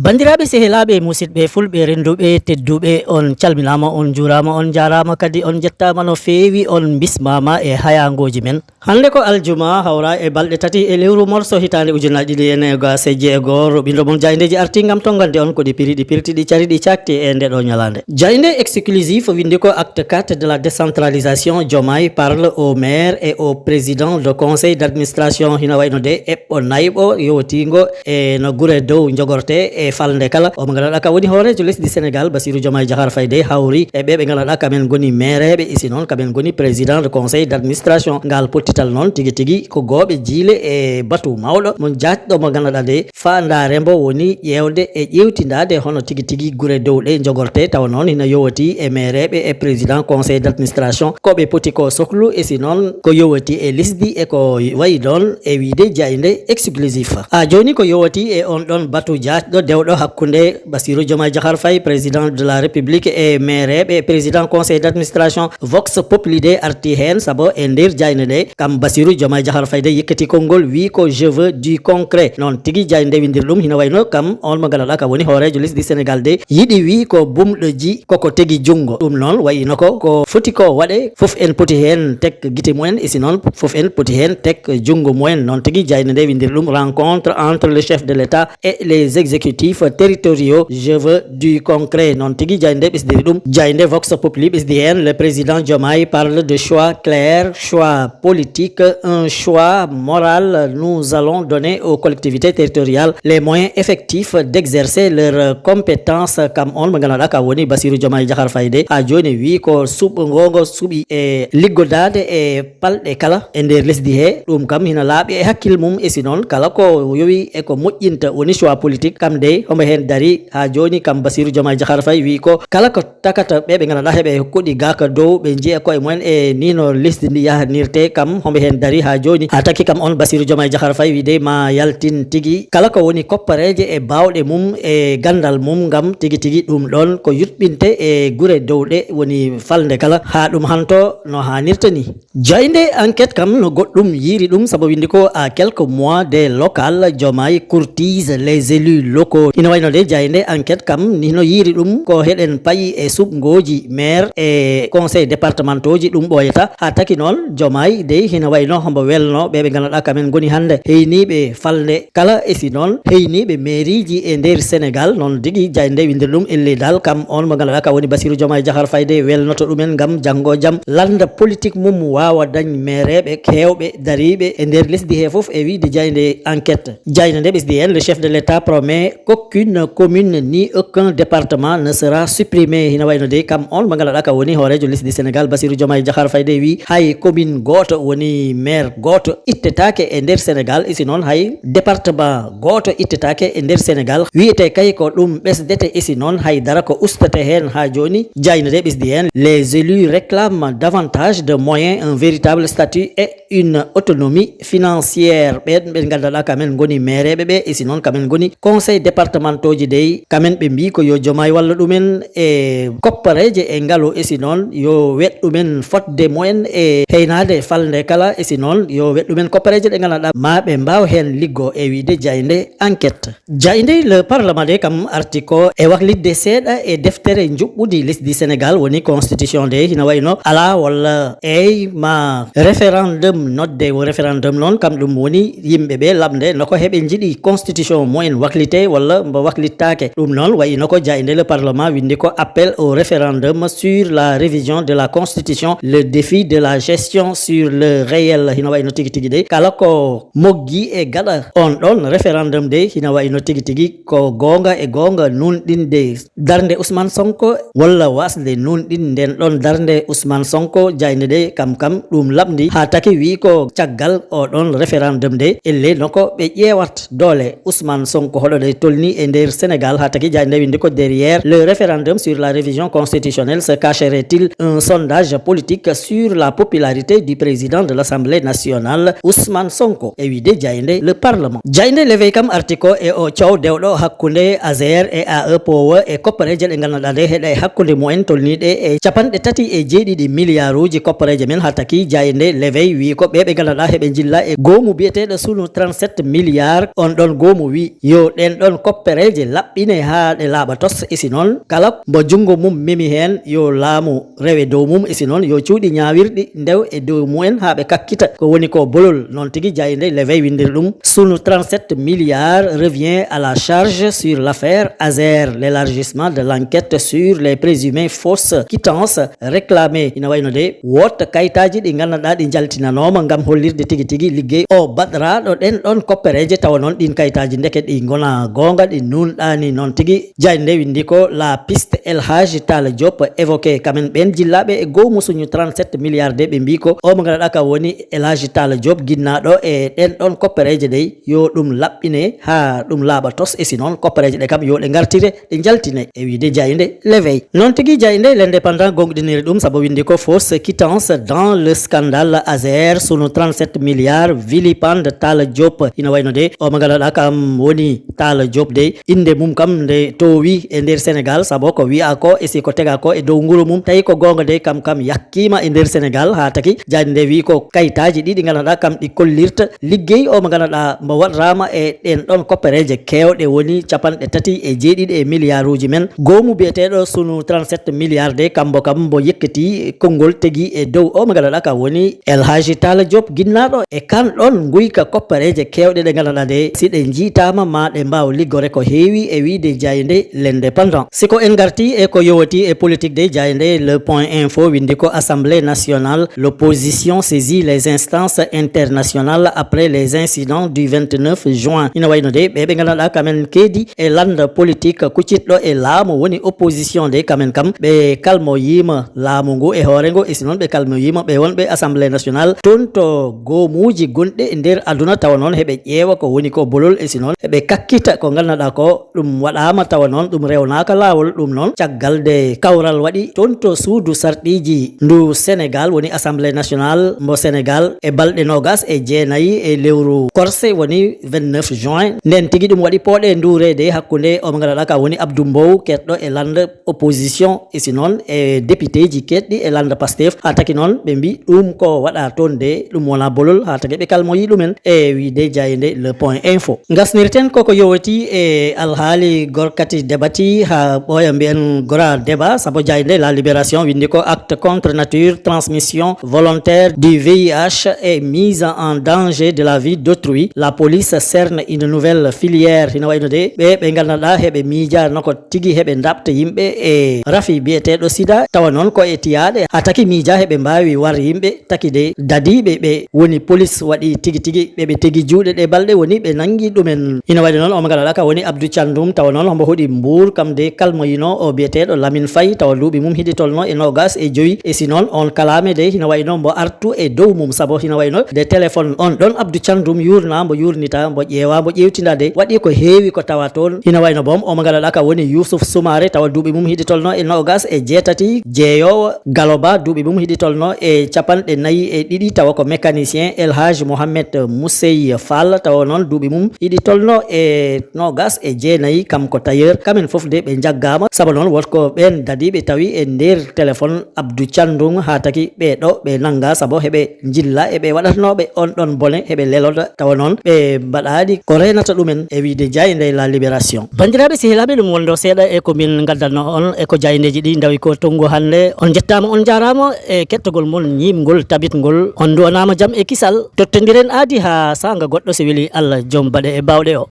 Bandiraɓe sehelaɓe musidɓe fulɓe renduɓe tedduɓe on calminama on jurama on jarama kadi on jettama no fewi on bismama e hayangoji men. Hande ko aljuma hawra e balɗe tati e lewru morso hitande ujunaji ɗiɗi e nogas e jeegom roɓindo mum jaydeji arti gam tongande on ko ɗi piri ɗi pirti ɗi cari ɗi cakti e ndeɗo ñalande. Jayde exclusif windi ko acte 4 de la décentralisation. Diomaye parle au maire et au président de conseil d'administration hina wayno de eɓɓo nayɓo yotingo e no guure dow jogorte e falde kala o mo ganduɗa ka woni hoorejo lesdi Sénégal Bassirou Diomaye Diakhar Faye de hawri e ɓe ganduɗa kamen goni maireɓe isi noon kamen goni président de conseil d'administration. Ngal pottital noon tigui tigui ko gooɓe jiile e batu mawɗo mo jatɗo mo ganduɗa de fandarembo woni ƴewde e ƴewtidade hono tigui tigui guure dow ɗe jogorte taw noon hina yowati e maireɓe e président conseil d'administration koɓe poti ko sohlu isi noon ko yowati e lesdi e ko wayi ɗon e wiide jayde exclusif. Ha joni ko yowati e on ɗon batu jatɗo dewɗo hakkunde Bassirou Diomaye Diakhar Faye président de la république e maireɓe président conseil d'administration vox populi de arti hen sabo e nder jayne ɗe kam Bassirou Diomaye Diakhar Faye de yekkati konngol wi ko je veux du concret non tigui jayde windir ɗum hina wayno kam on mo ganduɗa ka woni hoorejo lesdi Sénégal de yiɗi wi ko bumɗo ji koko tegui jungo ɗum noon wayino ko foti ko waɗe foof en poti hen tek guite mumen isi noon foof en poti hen tek jungo mumen non tigui jayde nde windir ɗum rencontre entre le chef de l'état et les exécutifs territoriaux. Je veux du concret non tigui jayde ɓesdiri ɗum jayde vox populi ɓesdi hen le président Diomaye parle de choix clairs, choix politique, un choix moral. Nous allons donner aux collectivités territoriales les moyens effectifs d'exercer leurs compétences kam on mo ganduɗa ka woni Bassirou Diomaye Diakhar Faye de ha joni wi ko suɓɓogogo suuɓi e liggodade e palɗe kala e nder lesdi he ɗum kam hina laaɓi e hakkille mum esi noon kala ko yowi e ko moƴƴinta woni choix politique kam de homo hen dari ha joni kam Bassirou Diomaye Diakhar Faye wi ko kala ko takata ɓe ganduɗa heeɓe koɗi gaka dow ɓe jiiya koye mumen e nino lesdi ndi yahanirte kam homo hen dari ha joni ha takki kam on Bassirou Diomaye Diakhar Faye wide ma yaltin tigui kala ko woni koppareje e bawɗe mum e gandal mum gam tigui tigui ɗum ɗon ko yuɓɓinte e guure dowɗe woni falde kala ha ɗum hanto no hannirta ni. Jayde enquête kam no goɗɗum yiiri ɗum saabu windi ko à quelques mois des locales Diomaye courtise les élus locaux ina wayno de jayde enquête kam nino yiiri ɗum ko heɗen payi e suɓgoji maire e conseil départementaux ji ɗum ɓoyata ha taki noon Diomaye de hina wayno hombo welno ɓeɓe ganduɗa kamen goni hande heyniɓe falde kala esi noon heyniɓe mairie ji e nder Sénégal noon tigui jayde windir ɗum elle dal kam on mo ganduɗa ka woni Bassirou Diomaye Diakhar Faye de welnoto ɗumen gam janggo jaam landa politique mum wawa dañ maireɓe kewɓe dariɓe e nder lesdi he foof e wiide jayde enquête jayde nde ɓesdi hen le chef de l'état promet qu'aucune commune ni aucun département ne sera supprimé hina wayno de kam on mo ganduɗa ka woni hoorejo lesdi Sénégal Bassirou Diomaye Diakhar Faye de wi hay commune goto woni maire goto ittetake e nder Sénégal isi noon hay département goto ittetake e nder Sénégal wiyete kay ko ɗum ɓesdete isi noon haydara ko ustate hen ha joni jayno de ɓesdi hen les élus réclament davantage de moyens, un véritable statut et une autonomie financière ɓen ɓe ganduɗa kamen goni maireɓe ɓe isi noon kamen goni conseil départementaux ji dey kamen ɓe mbi ko yo Diomaye walla ɗumen e koppareje e ngaalu esi noon yo weɗ ɗumen fotde mumen e heynade falde kala esi noon yo weɗ ɗumen koppareje ɗe ganduɗa ma ɓe mbaw hen liggo e wiide jayde enquête. Jayde le parlement de kam article e waklidde seeɗa e deftere juɓɓudi lesdi Sénégal woni constitution de hina wayno ala walla ey ma référendum nodde wo référendum noon kam ɗum woni yimɓeɓe lamde noko heeɓe jiiɗi constitution mumen waklite walla mbo waklittake ɗum noon wayino ko jayde le parlement windi ko appel au référendum sur la révision de la constitution, le défi de la gestion sur le réel hina wayno tigui tigui de kala ko moggi e gaɗa on ɗon référendum de hina wayno tigui tigui ko gonga e gonga nunɗinde darde Ousmane Sonko walla wasde nunɗin nden ɗon darde Ousmane Sonko jayde de kam ɗum lamdi ha taki wi ko caggal o ɗon référendum de elle noko ɓe ƴewat doole Ousmane Sonko hoɗo de tolni woni e nder Sénégal ha taki jayde windi ko derrière le référendum sur la révision constitutionnelle se cacherait-il un sondage politique sur la popularité du président de l'Assemblée nationale Ousmane Sonko e wide jayde le parlement jayde levé kam article e o ciow dewdo hakkunde Azer e AE Power e koppareje de ganduɗa de heɗa e hakkunde mumen tolniɗe e capanɗe tati e jeeɗiɗi milliard uji koppareje men ha taki jayde levé wi ko ɓe ganduɗa heɓe jilla e goomu biyeteɗo sunu 37 milliards on ɗon goomu wi yo ɗen ɗon koppareje laɓɓine ha ɗe laaɓa tos isi noon kala mbo jungo mum memi hen yo laamu rewe dow mum isi noon yo cuuɗi ñawirɗi ndew e dow mumen ha ɓe kakkita ko woni ko bolol noon tigui jayde levé windir ɗum sunu 37 milliards revient à la charge sur l'affaire Azer l'élargissement de l'enquête sur les présumées fausses quittances réclamées ina wayno de wotta kayitaji ɗi ganduɗa ɗi jaltinanoma gam hollirde tigui tigui liggey o baɗraɗo ɗen ɗon koppareje tawa noon ɗin kayitaji ndeke ɗi gona gonga ɗi nunɗani noon tigui jayde nde windi ko la piste El Hadji Talla Diop évoqué kamen ɓen jillaɓe e gomu suñu 37 milliards de ɓe mbi ko o mo ganduɗa ka woni El Hadji Talla Diop guinnaɗo e ɗen ɗon koppareje ɗey yo ɗum laɓɓine ha ɗum laaɓa tos e si noon koppareje ɗe kam yo ɗe gartire ɗe jaltine e wiide jayde l'éveil noon tigui jayde l'indépendant gonɗiniri ɗum saabu windi ko fausse quittance dans le scandale Azer sunu 37 milliards vilipande Talla Diop ina wayno de o mo ganduɗa kam woni Talla Diop de inde mum kam nde towi e nder Sénégal saabu ko wi'a ko e si ko tega ko e dow nguro mum tawi ko gonga de kam yakkima e nder Sénégal ha taki jayde nde wi ko kayitaji ɗi ganduɗa kam ɗi kollirta liggey o mo ganduɗa mbo waɗrama e ɗen ɗon koppareje kewɗe woni capanɗe tati e jeeɗiɗi e milliard uji men goomu biyeteɗo sunu 37 milliards de kambo kam mbo yekkati konngol tegui e dow o mo ganduɗa ka woni El Hadji Talla Diop guinnaɗo e kanɗon guyka koppareje kewɗe ɗe ganduɗa de si ɗe jiitama ma ɗe mbawa liggore ko heewi e wiide jayde l'indépendant siko en garti e ko yowati e politique de jayde le point info windi ko Assemblée nationale l'opposition saisit les instances internationales après les incidents du 29 juin ina wayno de ɓe ganduɗa kamen keedi e lande politique kuccitɗo e laamu woni opposition de kamen kam ɓe kalmoyima laamu ngu e hoore ngo e sinon ɓe kalmoyima ɓe wonɓe Assemblée nationale toon to goomuji gonɗe e nder aduna tawa noon heɓe ƴeewa ko woni ko bolol e sinon heɓe kakkita ko ganduɗa ko ɗum waɗama tawa noon ɗum rewnaka lawol ɗum noon caggal de kawral waɗi toon to suudu sarɗiji ndu Sénégal woni Assemblée nationale mbo Sénégal e balɗe nogas e jeenayyi e lewru korse woni 29 juin nden tigui ɗum waɗi pooɗe ndurede hakkude o mo ganduɗa ka woni Abdou Mbow ketɗo e lande opposition e si noon e député ji ketɗi e lande Pastef ha taki noon ɓe mbi ɗum ko waɗa toon de ɗum wona bolol ha taki ɓe kalmoyi ɗumen e wiide jayde le point info gasnirten koko yowati e alhaali gorkati débati ha ɓooya mbiyen gora débat saabu jayde la libération windi ko acte contre nature transmission volontaire du VIH et mise en danger de la vie d'autrui la police cerne une nouvelle filière ina wayno de ɓe ganduɗa heɓe miijarno ko tigui heɓe dabta yimɓe e rafi biyeteɗo sida tawa noon ko e tiyaɗe ha taki miija heɓe mbawi war yimɓe taki de dadiɓe ɓe woni police waɗi tigui tigui ɓeɓe tigui juuɗe ɗe balɗe woni ɓe nangui ɗumen ina waɗi noon omo ganduɗa ka woni Abdou Thiandoum tawa noon hombo huuɗi Mbour kam de kalmoyino o biyeteɗo Lamine Faye tawa duuɓi mum hiɗitolno e nogas e joyyi e si noon on kalame de hina wayno mbo artu e dow mum saabu hina wayno de téléphone on ɗon Abdou Thiandoum yurna mbo yurnita mbo ƴeewa mbo ƴewtinda de waɗi ko heewi ko tawa toon hina wayno boom omo ganduɗa ka woni Youssouf Soumaré tawa duuɓi mum hiɗitolno e nogas e jeetati jeeyowo Galoba duuɓi mum hiɗitolno e capanɗe nayyi e ɗiɗi tawa ko mécanicien El Hadji Mohamed Moussey Fall tawa noon duuɓi mum hiɗitolno e nogas e jeenayyi kam ko tailleur kamen foof de ɓe jaggama saabu noon wotko ɓen dadiɓe tawi e nder téléphone Abdou Thiandoum ha taki ɓeɗo ɓe nanga saabu heɓe jilla e ɓe waɗatnoɓe on ɗon bone heɓe leloda tawa noon ɓe mbaɗaɗi ko renata ɗumen e wiide jayde la libération bandiraɓe sehilaɓe ɗum wondo seeɗa e komin gaddanno on e ko jayndeji ɗi dawi ko tongu hande on jettama on jarama e kettogol mon ñimgol tabitgol on duwanama jaam e kisal tottodiren aadi ha sanga goɗɗo so weeli Allah joom baɗe e bawɗe o